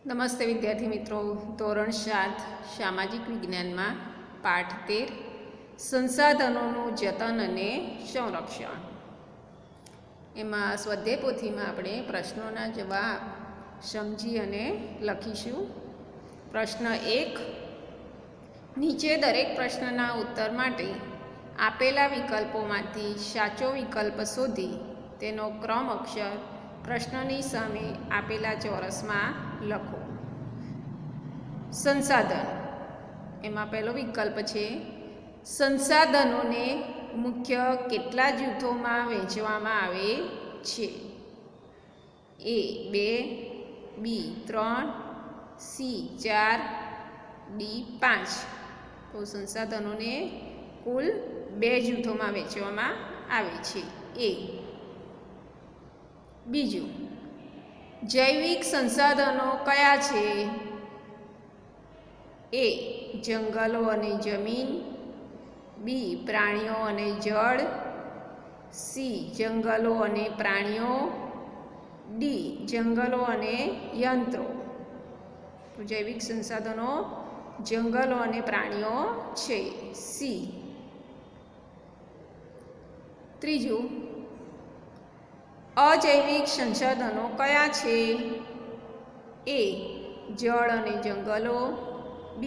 નમસ્તે વિદ્યાર્થી મિત્રો, ધોરણ 7 સામાજિક વિજ્ઞાનમાં પાઠ 13 સંસાધનોનું જતન અને સંરક્ષણ. એમાં સ્વાધ્યાય પોથીમાં આપણે પ્રશ્નોના જવાબ સમજી અને લખીશું. પ્રશ્ન 1. નીચે દરેક પ્રશ્નના ઉત્તર માટે આપેલા વિકલ્પોમાંથી સાચો વિકલ્પ શોધી તેનો ક્રમ અક્ષર પ્રશ્નની સામે આપેલા ચોરસમાં લખો. સંસાધન, એમાં પહેલો વિકલ્પ છે સંસાધનોને મુખ્ય કેટલા જૂથોમાં વહેંચવામાં આવે છે? A 2, B 3, C 4, D 5. તો સંસાધનોને કુલ 2 જૂથોમાં વહેંચવામાં આવે છે. A. બીજું, જૈવિક સંસાધનો કયા છે? A જંગલો અને જમીન, B પ્રાણીઓ અને જળ, C જંગલો અને પ્રાણીઓ, D જંગલો અને યંત્રો. તો જૈવિક સંસાધનો જંગલો અને પ્રાણીઓ છે. C. ત્રીજું, અજૈવિક સંસાધનો કયા છે? A જળ અને જંગલો, B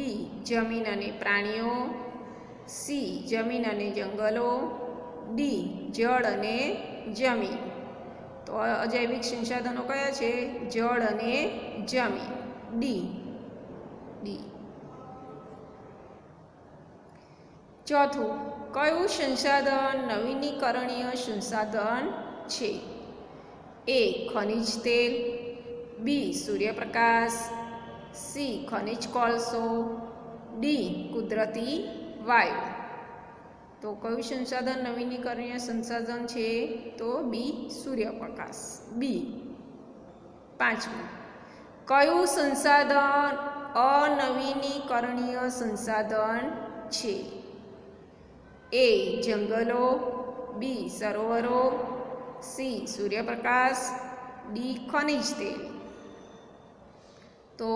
જમીન અને પ્રાણીઓ, C જમીન અને જંગલો, D જળ અને જમીન. તો અજૈવિક સંસાધનો કયા છે? જળ અને જમીન. D. ચોથું, કયું સંસાધન નવીનીકરણીય સંસાધન છે? A ખનિજ તેલ, B સૂર્યપ્રકાશ, C ખનિજ કોલસો, D કુદરતી વાયુ. તો કયું સંસાધન નવીનીકરણીય સંસાધન છે? તો B સૂર્યપ્રકાશ. B. પાંચમું, કયું સંસાધન અનવીનીકરણીય સંસાધન છે? A જંગલો, B સરોવરો, C સૂર્યપ્રકાશ, D ખનિજ તેલ. તો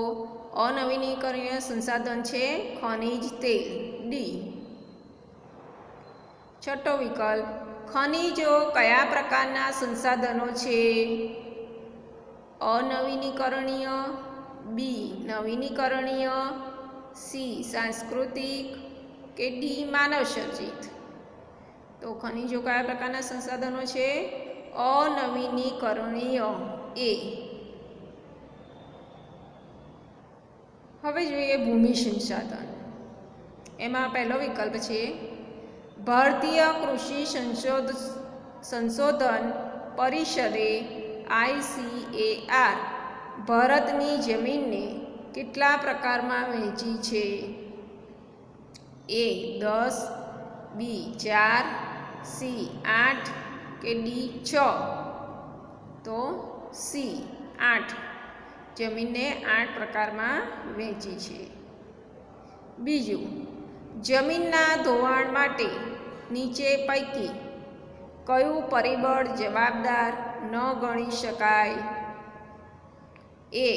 અનવીનીકરણીય સંસાધન છે ખનિજ તેલ. D. છઠ્ઠો વિકલ્પ, ખનિજો કયા પ્રકારના સંસાધનો છે? અનવીનીકરણીય, B નવીનીકરણીય, C સાંસ્કૃતિક કે D માનવ સર્જિત. તો ખનિજો કયા પ્રકારના સંસાધનો છે? અનવીનીકરણીય. A. હવે જોઈએ ભૂમિ સંસાધન. એમાં પહેલો વિકલ્પ છે ભારતીય કૃષિ સંશોધન પરિષદે ICAR ભારતની જમીનને કેટલા પ્રકારમાં વહેંચી છે? A 10, B 4, C 8 કે D 6. તો C 8. જમીનને 8 પ્રકારમાં વહેંચી છે. બીજું, જમીનના ધોવાણ માટે નીચે પૈકી કયું પરિબળ જવાબદાર ન ગણી શકાય? A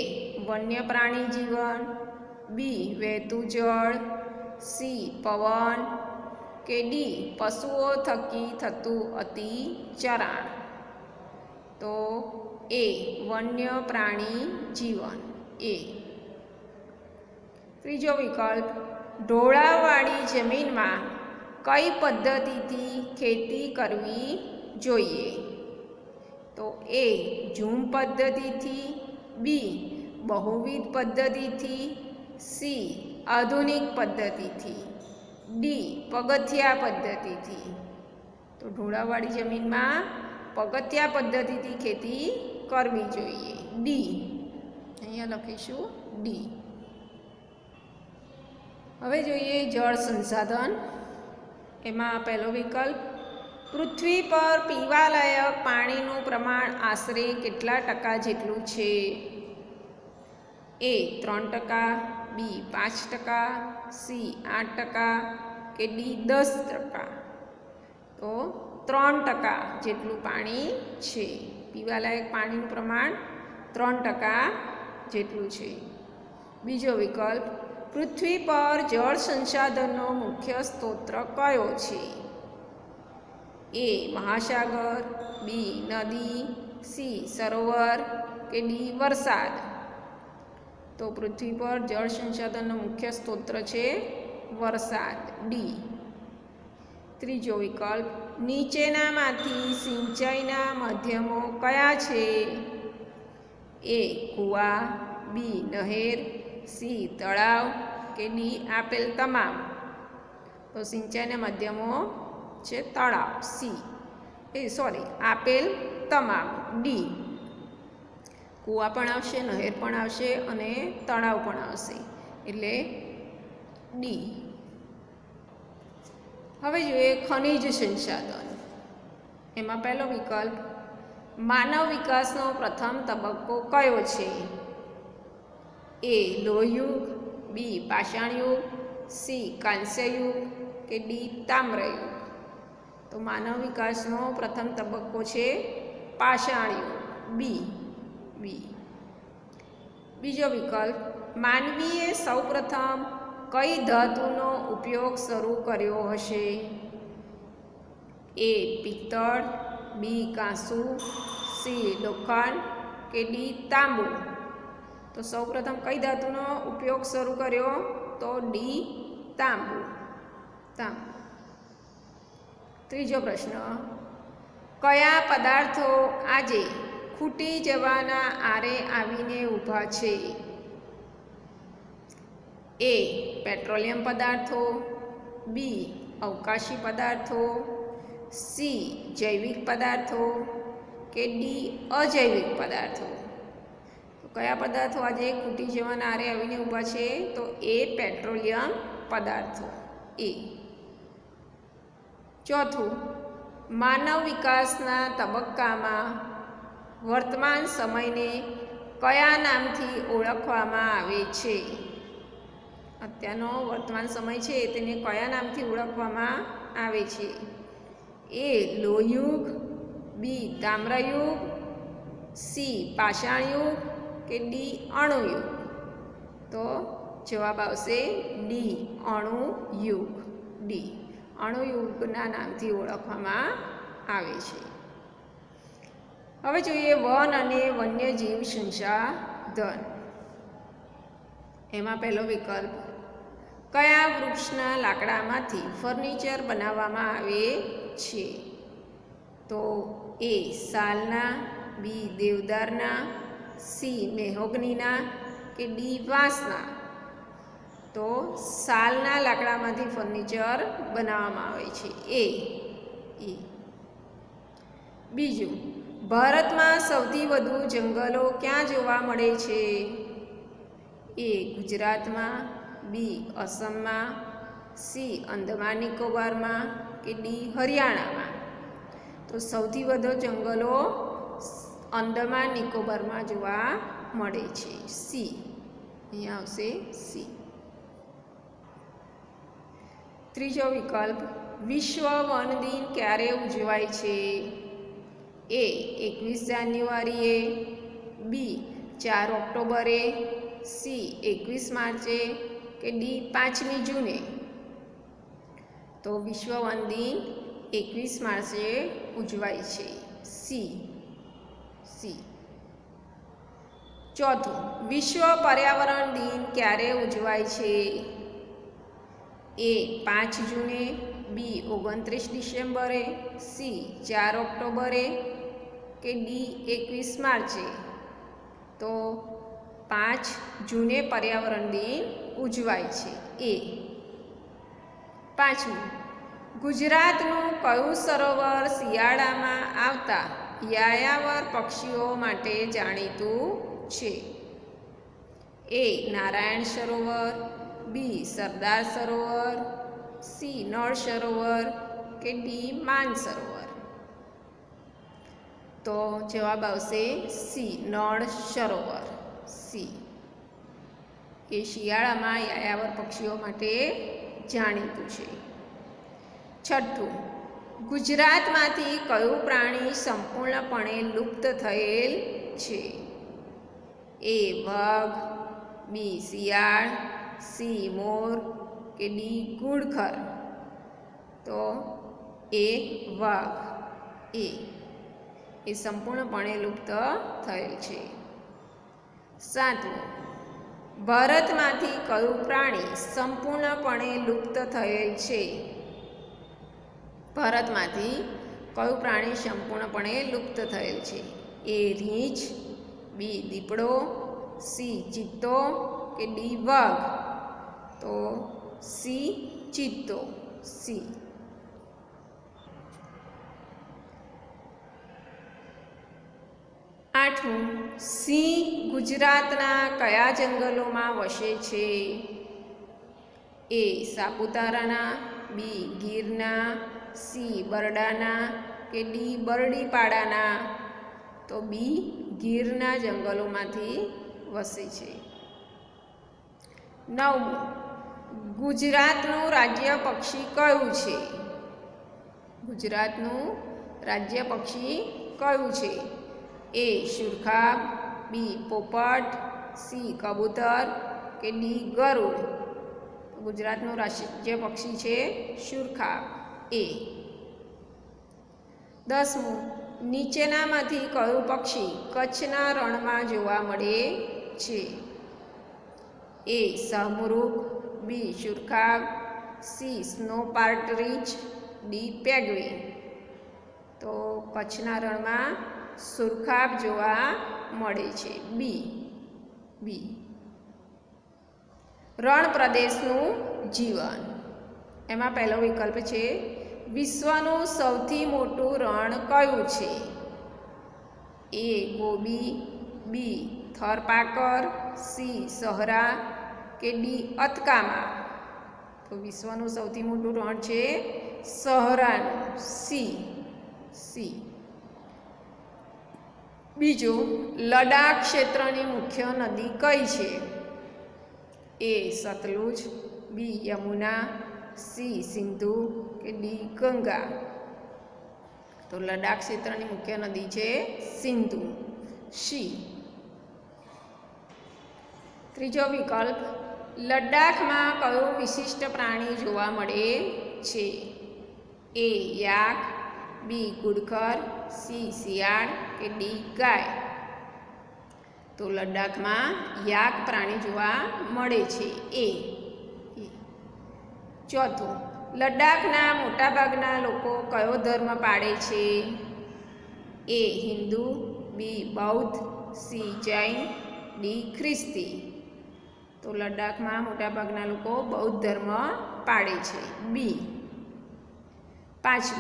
વન્ય પ્રાણી જીવન, B વહેતું જળ, C પવન કે D પશુઓ થકી થતું અતિચરાણ. તો A વન્ય પ્રાણી જીવન. A. ત્રીજો વિકલ્પ, ઢોળાવવાળી જમીનમાં કઈ પદ્ધતિથી ખેતી કરવી જોઈએ? તો A ઝૂમ પદ્ધતિથી, B બહુવિધ પદ્ધતિથી, C આધુનિક પદ્ધતિથી, D પગથિયા પદ્ધતિથી. તો ઢોળાવવાળી જમીનમાં પગથિયા પદ્ધતિથી ખેતી કરવી જોઈએ. D. અહીંયા લખીશું D. હવે જોઈએ જળ સંસાધન. એમાં પહેલો વિકલ્પ, પૃથ્વી પર પીવાલાયક પાણીનું પ્રમાણ આશરે કેટલા ટકા જેટલું છે? A 3%, B 5%, C 8% કે D 10%. તો 3% જેટલું પાણી છે. પીવાલાયક પાણીનું પ્રમાણ 3% જેટલું છે. બીજો વિકલ્પ, પૃથ્વી પર જળ સંસાધનનો મુખ્ય સ્ત્રોત કયો છે? એ મહાસાગર, બી નદી, સી સરોવર કે ડી વરસાદ. તો પૃથ્વી પર જળ સંસાધનનો મુખ્ય સ્ત્રોત છે વરસાદ, ડી. ત્રીજો વિકલ્પ, નીચેનામાંથી સિંચાઈના માધ્યમો કયા છે? એ કૂવા, બી નહેર, સી તળાવ કે ડી આપેલ તમામ. તો સિંચાઈના માધ્યમો છે તળાવ, આપેલ તમામ, ડી. કૂવા પણ આવશે, નહેર પણ આવશે અને તળાવ પણ આવશે, એટલે ડી. હવે જોઈએ ખનિજ સંસાધન. એમાં પહેલો વિકલ્પ, માનવ વિકાસનો પ્રથમ તબક્કો કયો છે? એ લોહયુગ, બી પાષાણયુગ, સી કાંસ્યયુગ કે ડી તામ્રયુગ. તો માનવ વિકાસનો પ્રથમ તબક્કો છે પાષાણયુગ, બી. બીજો વિકલ્પ, માનવીએ સૌપ્રથમ કઈ ધાતુનો ઉપયોગ શરૂ કર્યો હશે? એ પિત્તળ, બી કાંસુ, સી લોખંડ કે ડી તાંબુ. તો સૌપ્રથમ કઈ ધાતુનો ઉપયોગ શરૂ કર્યો? તો ડી તાંબુ. ત્રીજો પ્રશ્ન, કયા પદાર્થો આજે ખૂટી જવાના આરે આવીને ઊભા છે? એ પેટ્રોલિયમ પદાર્થો, બી અવકાશી પદાર્થો, સી જૈવિક પદાર્થો કે ડી અજૈવિક પદાર્થો. તો કયા પદાર્થો આજે ખૂટી જવાના આરે આવીને ઊભા છે? તો એ પેટ્રોલિયમ પદાર્થો, એ. ચોથું, માનવ વિકાસના તબક્કામાં વર્તમાન સમયને કયા નામથી ઓળખવામાં આવે છે? અત્યારનો વર્તમાન સમય છે તેને કયા નામથી ઓળખવામાં આવે છે? એ લોહયુગ, બી તામ્રયુગ, સી પાષાણયુગ કે ડી અણુયુગ. તો જવાબ આવશે ડી અણુયુગ, ડી. અણુયુગના નામથી ઓળખવામાં આવે છે. હવે જોઈએ વન અને વન્યજીવ સંસાધન. એમાં પહેલો વિકલ્પ, કયા વૃક્ષના લાકડામાંથી ફર્નિચર બનાવવામાં આવે છે? તો એ સાલના, બી દેવદારના, સી મેહોગનીના કે ડી વાંસના. તો સાલના લાકડામાંથી ફર્નિચર બનાવવામાં આવે છે, એ. બીજું, ભારતમાં સૌથી વધુ જંગલો ક્યાં જોવા મળે છે? એ ગુજરાતમાં, બી અસમમાં, સી અંદમાન નિકોબારમાં કે ડી હરિયાણામાં. તો સૌથી વધુ જંગલો અંદમાન નિકોબારમાં જોવા મળે છે, સી. અહીંયા આવશે સી. ત્રીજો વિકલ્પ, વિશ્વ વન દિન ક્યારે ઉજવાય છે? એ 21 જાન્યુઆરીએ, બી 4 ઓક્ટોબરે, સી 21 માર્ચે કે ડી 5મી જૂને. તો વિશ્વ વન દિન 21 માર્ચે ઉજવાય છે, સી. ચોથું, વિશ્વ પર્યાવરણ દિન ક્યારે ઉજવાય છે? એ 5 જૂને, બી 29 ડિસેમ્બરે, સી 4 ઓક્ટોબરે કે ડી 21 માર્ચે. તો 5 જૂને પર્યાવરણ દિન ઉજવાય છે, એ. પાંચમું, ગુજરાતનું કયું સરોવર શિયાળામાં આવતા યાયાવર પક્ષીઓ માટે જાણીતું છે? એ નારાયણ સરોવર, બી સરદાર સરોવર, સી નળ સરોવર કે ડી માન સરોવર. તો જવાબ આવશે સી નળ સરોવર, સી. એ શિયાળામાં યાયાવર પક્ષીઓ માટે જાણીતું છે. છઠ્ઠું, ગુજરાતમાંથી કયું પ્રાણી સંપૂર્ણપણે લુપ્ત થયેલ છે? એ વાઘ, બી શિયાળ, સી મોર કે ડી ઘુડખર? તો એ વાઘ. એ સંપૂર્ણપણે લુપ્ત થયેલ છે. 7. ભારતમાંથી કયું પ્રાણી સંપૂર્ણપણે લુપ્ત થયેલ છે? ભારતમાંથી કયું પ્રાણી સંપૂર્ણપણે લુપ્ત થયેલ છે? એ રીંછ, બી દીપડો, સી ચિત્તો કે ડી વાઘ? તો સી ચિત્તો. સી. 8. સિંહ ગુજરાતના કયા જંગલોમાં વસે છે? એ સાપુતારાના, બી ગીરના, સી બરડાના કે ડી બરડીપાડાના? તો બી ગીરના જંગલોમાંથી વસે છે. 9. ગુજરાતનું રાજ્ય પક્ષી કયું છે? ગુજરાતનું રાજ્ય પક્ષી કયું છે? એ સુરખાબ, બી પોપટ, સી કબૂતર કે ડી ગરુડ? ગુજરાતનું રાજ્ય પક્ષી છે સુરખાબ. એ. 10. નીચેનામાંથી કયું પક્ષી કચ્છના રણમાં જોવા મળે છે? એ શાહમૃગ, બી સુરખાબ, સી સ્નો પાર્ટરીજ, ડી પેંગ્વિન? તો કચ્છના રણમાં સુરખાબ જોવા મળે છે. બી. રણ પ્રદેશનું જીવન. એમાં પહેલો વિકલ્પ છે વિશ્વનું સૌથી મોટું રણ કયું છે? એ ગોબી, બી થરપાકર, સી સહરા કે ડી અથકામા? તો વિશ્વનું સૌથી મોટું રણ છે સહરાનું. સી. બીજું, લડાખ ક્ષેત્રની મુખ્ય નદી કઈ છે? એ સતલુજ, બી યમુના, સી સિંધુ કે ડી ગંગા? તો લડાખ ક્ષેત્રની મુખ્ય નદી છે સિંધુ. સી. ત્રીજો વિકલ્પ, લદ્દાખમાં કયું વિશિષ્ટ પ્રાણી જોવા મળે છે? એ યાક, બી ઘુડખર, સી શિયાળ કે ડી ગાય? તો લદ્દાખમાં યાક પ્રાણી જોવા મળે છે. એ. ચોથું, લદ્દાખના મોટાભાગના લોકો કયો ધર્મ પાળે છે? એ હિન્દુ, બી બૌદ્ધ, સી જૈન, ડી ખ્રિસ્તી? તો લદ્દાખમાં મોટાભાગના લોકો બૌદ્ધ ધર્મ પાળે છે. બી. 5.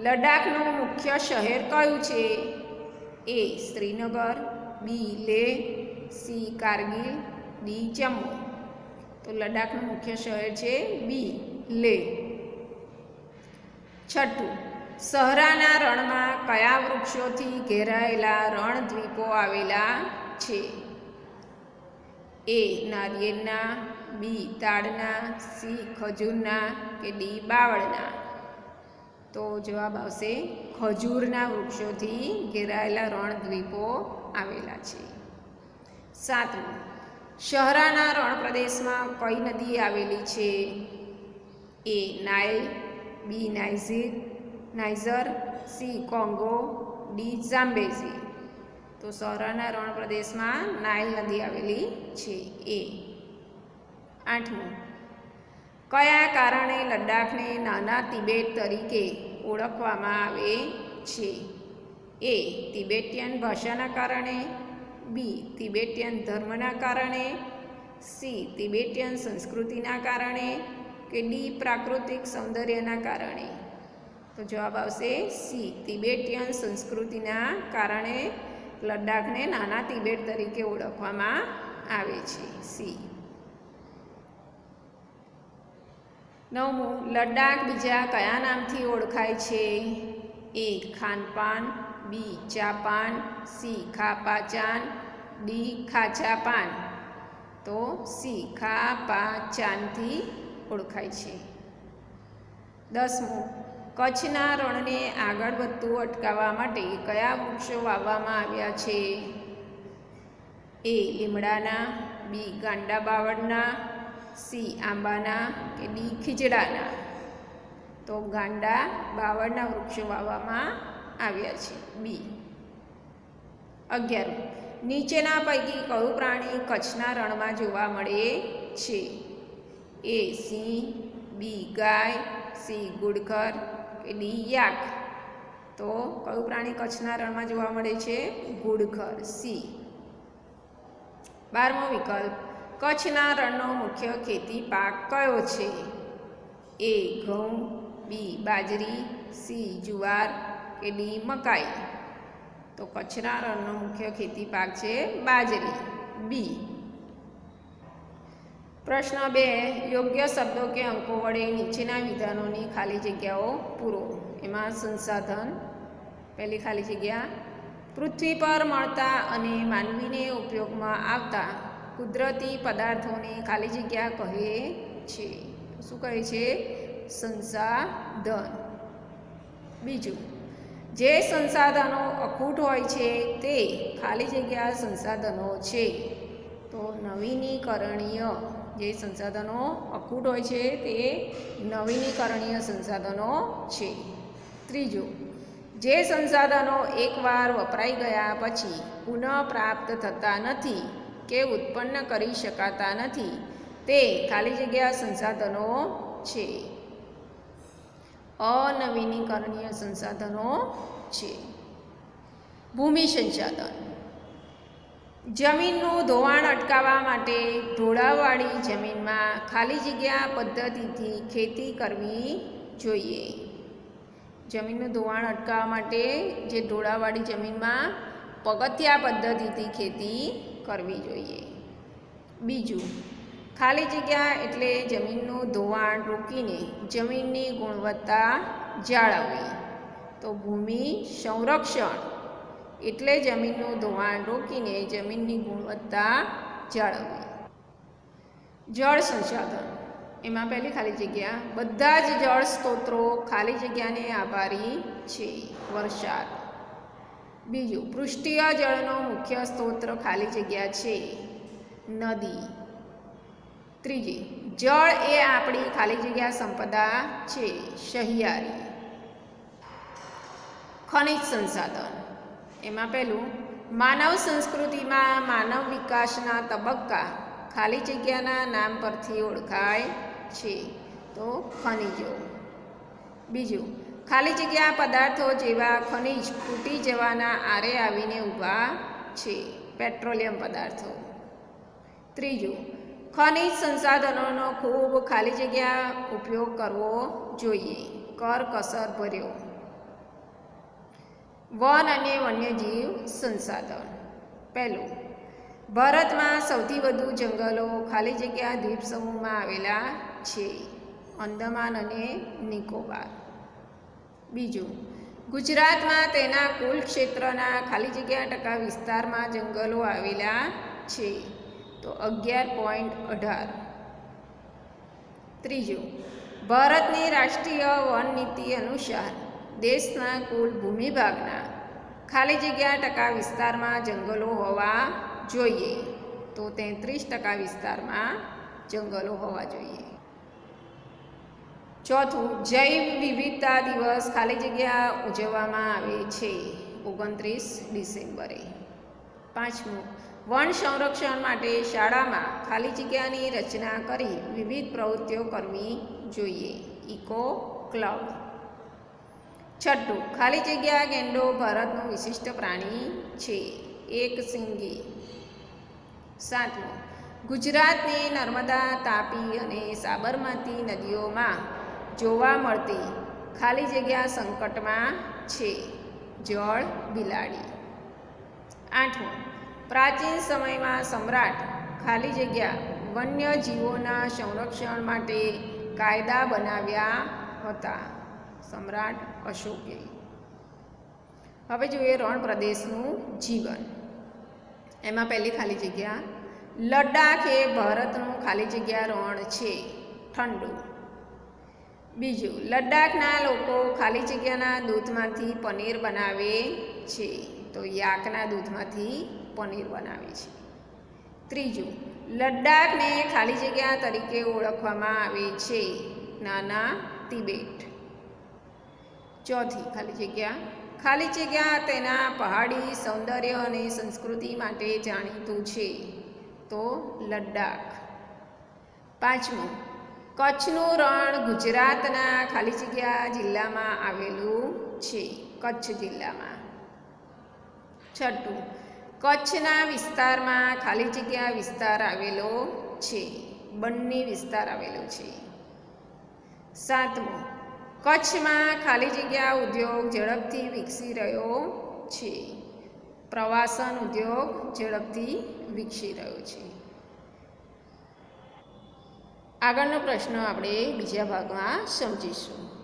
લદ્દાખનું મુખ્ય શહેર કયું છે? એ શ્રીનગર, બી લેહ, સી કારગિલ, ડી જમ્મુ? તો લદ્દાખનું મુખ્ય શહેર છે બી લેહ. 6. સહરાના રણમાં કયા વૃક્ષોથી ઘેરાયેલા રણદ્વીપો આવેલા છે? એ નારિયેળના, બી તાડના, સી ખજૂરના કે ડી બાવળના? તો જવાબ આવશે ખજૂરના વૃક્ષોથી ઘેરાયેલા રણદ્વીપો આવેલા છે. 7. સહરાના રણ પ્રદેશમાં કઈ નદી આવેલી છે? એ નાઇલ, બી નાઇજર, સી કોંગો, ડી ઝામ્બેઝી? તો સહરાના રણ પ્રદેશમાં નાઇલ નદી આવેલી છે. એ. 8. કયા કારણે લદ્દાખને નાના તિબેટ તરીકે ઓળખવામાં આવે છે? એ તિબેટિયન ભાષાના કારણે, બી તિબેટિયન ધર્મના કારણે, સી તિબેટિયન સંસ્કૃતિના કારણે કે ડી પ્રાકૃતિક સૌંદર્યના કારણે? તો જવાબ આવશે સી તિબેટિયન સંસ્કૃતિના કારણે લદ્દાખને નાના તિબેટ તરીકે ઓળખવામાં આવે છે. સી. 9. લદ્દાખ બીજા કયા નામથી ઓળખાય છે? એ ખાનપાન, બી ચાપાન, સી ખાપાચાન, ડી ખાચાપાન? તો સી ખાપાચાનથી ઓળખાય છે. 10. કચ્છના રણને આગળ વધતું અટકાવવા માટે કયા વૃક્ષો વાવવામાં આવ્યા છે? એ લીમડાના, બી ગાંડા બાવળના, સી આંબાના કે ડી ખીજડાના? તો ગાંડા બાવળના વૃક્ષો વાવવામાં આવ્યા છે, બી. 11. નીચેના પૈકી કયું પ્રાણી કચ્છના રણમાં જોવા મળે છે? એ સિંહ, બી ગાય, સી ઘુડખર કે ડી યાક? તો કયું પ્રાણી કચ્છના રણમાં જોવા મળે છે? ઘુડખર, સી. 12મો વિકલ્પ, કચ્છના રણનો મુખ્ય ખેતી પાક કયો છે? એ ઘઉં, બી બાજરી, સી જુવાર કે ડી મકાઈ? તો કચ્છના રણનો મુખ્ય ખેતી પાક છે બાજરી, બી. પ્રશ્ન 2. યોગ્ય શબ્દો કે અંકો વડે નીચેના વિધાનોની ખાલી જગ્યાઓ પૂરો. એમાં સંસાધન, પહેલી ખાલી જગ્યા, પૃથ્વી પર મળતા અને માનવીને ઉપયોગમાં આવતા કુદરતી પદાર્થોને ખાલી જગ્યા કહે છે. શું કહે છે? સંસાધન. બીજું, જે સંસાધનો અખૂટ હોય છે તે ખાલી જગ્યા સંસાધનો છે. તો નવીનીકરણીય, જે સંસાધનો અખૂટ હોય છે તે નવીનીકરણીય સંસાધનો છે. ત્રીજું, જે સંસાધનો એકવાર વપરાઈ ગયા પછી પુનઃ પ્રાપ્ત થતા નથી કે ઉત્પન્ન કરી શકાતા નથી તે ખાલી જગ્યા સંસાધનો છે. અનવીનીકરણીય સંસાધનો છે. ભૂમિ સંસાધન, જમીનનું ધોવાણ અટકાવવા માટે ઢોળાવવાળી જમીનમાં ખાલી જગ્યા પદ્ધતિથી ખેતી કરવી જોઈએ. જમીનનું ધોવાણ અટકાવવા માટે જે ઢોળાવવાળી જમીનમાં પગથિયા પદ્ધતિથી ખેતી કરવી જોઈએ. બીજું, ખાલી જગ્યા એટલે જમીનનું ધોવાણ રોકીને જમીનની ગુણવત્તા જાળવવી. તો ભૂમિ સંરક્ષણ એટલે જમીનનું ધોવાણ રોકીને જમીનની ગુણવત્તા જાળવવી. જળ સંસાધન, એમાં પહેલી ખાલી જગ્યા, બધા જ જળ સ્ત્રોતો ખાલી જગ્યાને આભારી છે. વરસાદ. બીજું, પૃષ્ઠીય જળનો મુખ્ય સ્ત્રોત ખાલી જગ્યા છે. નદી. ત્રીજી, જળ એ આપણી ખાલી જગ્યા સંપદા છે. સહિયારી. ખનિજ સંસાધન, એમાં પહેલું, માનવ સંસ્કૃતિમાં માનવ વિકાસના તબક્કા ખાલી જગ્યાના નામ પરથી ઓળખાય છે. તો ખનિજો. બીજું, ખાલી જગ્યા પદાર્થો જેવા ખનિજ તૂટી જવાના આરે આવીને ઊભા છે. પેટ્રોલિયમ પદાર્થો. ત્રીજું, ખનિજ સંસાધનોનો ખૂબ ખાલી જગ્યા ઉપયોગ કરવો જોઈએ. કરકસર ભર્યો. વન અને વન્યજીવ સંસાધન. પહેલું, ભારતમાં સૌથી વધુ જંગલો ખાલી જગ્યા દ્વીપ સમૂહમાં આવેલા છે. અંદમાન અને નિકોબાર. બીજું, ગુજરાતમાં તેના કુલ ક્ષેત્રના ખાલી જગ્યા % વિસ્તારમાં જંગલો આવેલા છે. તો 11.18. ત્રીજું, ભારતની રાષ્ટ્રીય વન નીતિ અનુસાર દેશના કુલ ભૂમિભાગના ખાલી જગ્યા % વિસ્તારમાં જંગલો હોવા જોઈએ. તો 33% વિસ્તારમાં જંગલો હોવા જોઈએ. ચોથું, જૈવ વિવિધતા દિવસ ખાલી જગ્યા ઉજવવામાં આવે છે 29 ડિસેમ્બરે. પાંચમું, વન સંરક્ષણ માટે શાળામાં ખાલી જગ્યાની રચના કરી વિવિધ પ્રવૃત્તિઓ કરવી જોઈએ. Eco club. છઠ્ઠું, ખાલી જગ્યા ગેંડો ભારતનું વિશિષ્ટ પ્રાણી છે. એક શીંગી. સાતમું, ગુજરાતની નર્મદા, તાપી અને સાબરમતી નદીઓમાં જોવા મળતી ખાલી જગ્યા સંકટમાં છે. જળ બિલાડી. આઠમું, પ્રાચીન સમયમાં સમ્રાટ ખાલી જગ્યા વન્યજીવોના સંરક્ષણ માટે કાયદા બનાવ્યા હતા. સમ્રાટ અશોકે. હવે જોઈએ રણ પ્રદેશનું જીવન. એમાં પહેલી ખાલી જગ્યા, લદ્દાખ એ ભારતનું ખાલી જગ્યા રણ છે. ઠંડુ. બીજું, લદ્દાખના લોકો ખાલી જગ્યાના દૂધમાંથી પનીર બનાવે છે. તો યાકના દૂધમાંથી પનીર બનાવે છે. ત્રીજું, લદ્દાખને ખાલી જગ્યા તરીકે ઓળખવામાં આવે છે. નાના તિબેટ. ચોથી ખાલી જગ્યા તેના પહાડી સૌંદર્ય અને સંસ્કૃતિ માટે જાણીતું છે. તો લદ્દાખ. પાંચમું, કચ્છનું રણ ગુજરાતના ખાલી જગ્યા જિલ્લામાં આવેલું છે. કચ્છ જિલ્લામાં. છઠ્ઠું, કચ્છના વિસ્તારમાં ખાલી જગ્યા વિસ્તાર આવેલો છે. બન્ની વિસ્તાર આવેલો છે. સાતમું, કચ્છમાં ખાલી જગ્યા ઉદ્યોગ ઝડપથી વિકસી રહ્યો છે. પ્રવાસન ઉદ્યોગ ઝડપથી વિકસી રહ્યો છે. આગળનો પ્રશ્ન આપણે બીજા ભાગમાં સમજીશું.